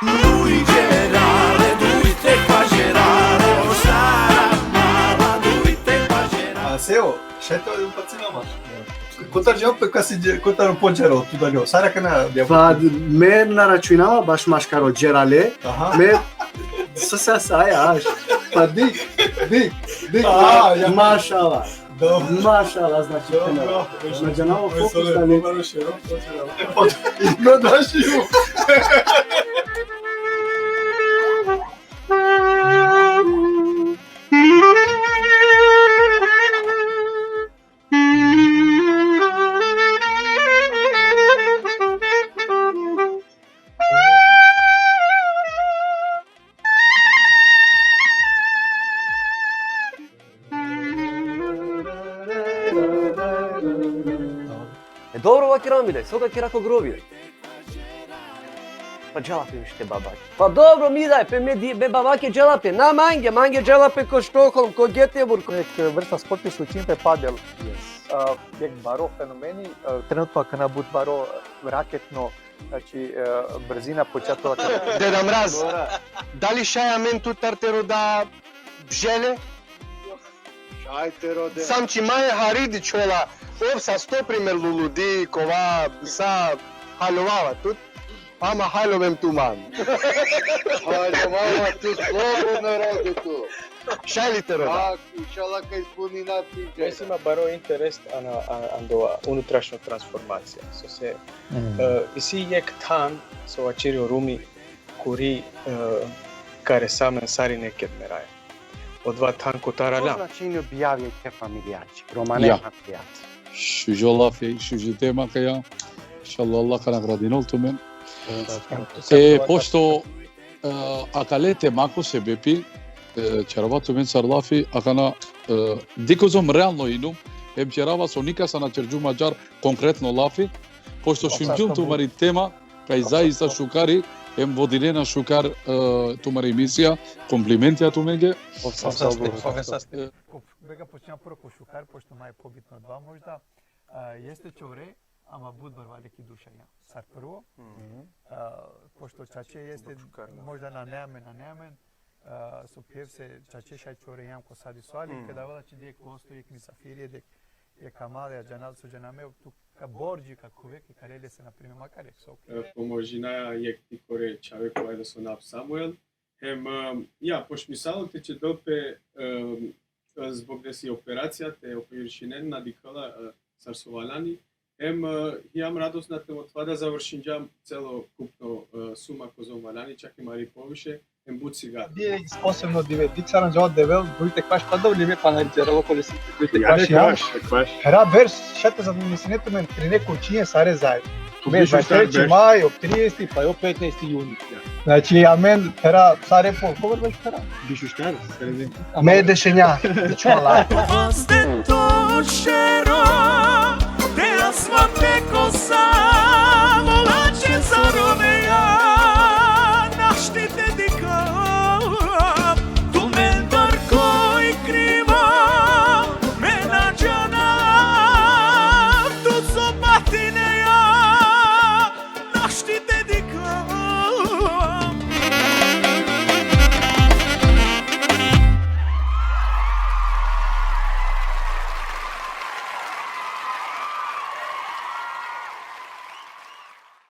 Lui generale, lui te fa gerare, o Sara mala, lui te fa gerare. Seo, šeto je upacina maš. Кота же опet кота ро поџеро туда њо. Сара кана бја. Па ме нарачунава баш машкаро джерале. Ме се саја. Па дик. Машала. Машала значи кана. Маџанаво фокус дали. Но дашиу. Dobro ovakvi mi daj, svoga kirako grobi. Pa dželape mi šte babake. Pa dobro mi daj, me babake dželape, na mange dželape ko Štokholm, ko Göteborg. Vrsta sporti su čim padel. Bijeg baro fenomeni, trenutno kada bud baro raketno, znači brzina početova. Deda Mraz, da li šaja men tu tartero da žele? Sam či maje haridi čola, ovsa sto primer luludi, kova, sa halovava tut, ama halovem tu man. Halovava tu slobodno rodi tu. Šajlite roda. Inšala kaj ispuni napinđe. Mislim ima baro interes ando unutrašnja transformacija. So se isi jek tan so vačirio rumi kuri care samen sari neket meraja. Odva tan kotarala. Znači objavio te familijači, romane familijaci. Šužola fi, šužitema kaja. Inshallah kana gradinol tumen. Pošto akalete mako se bepi, čaravato men sarlafi, akana dikozom realno inu, em čarava sonika sa na čerđu mađar konkretno lafi, pošto šunđum tumari tema, kaj zaista šukari, em vodilena šukar tumari emisija, komplimentija tumenge. Bega počinja prvo ko šukar, pošto maj pobitno dva možda, jeste čovre, ama budbar veliki dušanja. Sad prvo, pošto čače jeste možda na neamen, su pjevse čače šaj čore jam ko sadi suali, kada vala će dijek postojik ni safirije, dek je kamalija, džanal su džaname, tu ka borđi, ka kuvek, i karelje se naprime makarek sok. Pomožina jek ti kore čave koja da su nap Samuel. Pošmisalo te će dope zbog da si operacija te operišinen nadikala sarsovalani. Imam radost na tem od това да завършим целокупно сума козом валяни, чак и мари повише, бут сега. Дие посебно диведица аранжават девел, дуите кваш падал ли ме панарицерало колеси. Дуите кваш ям. Хера верс, шата за мисленето мен при неко учиње саре заедно. Ме 23 май, об 30, па об 15 јуни. Значи, амен, хера, саре пол, ковар беше хера? Бишу штар, среден. Ме дешења, дечуала. Oste toše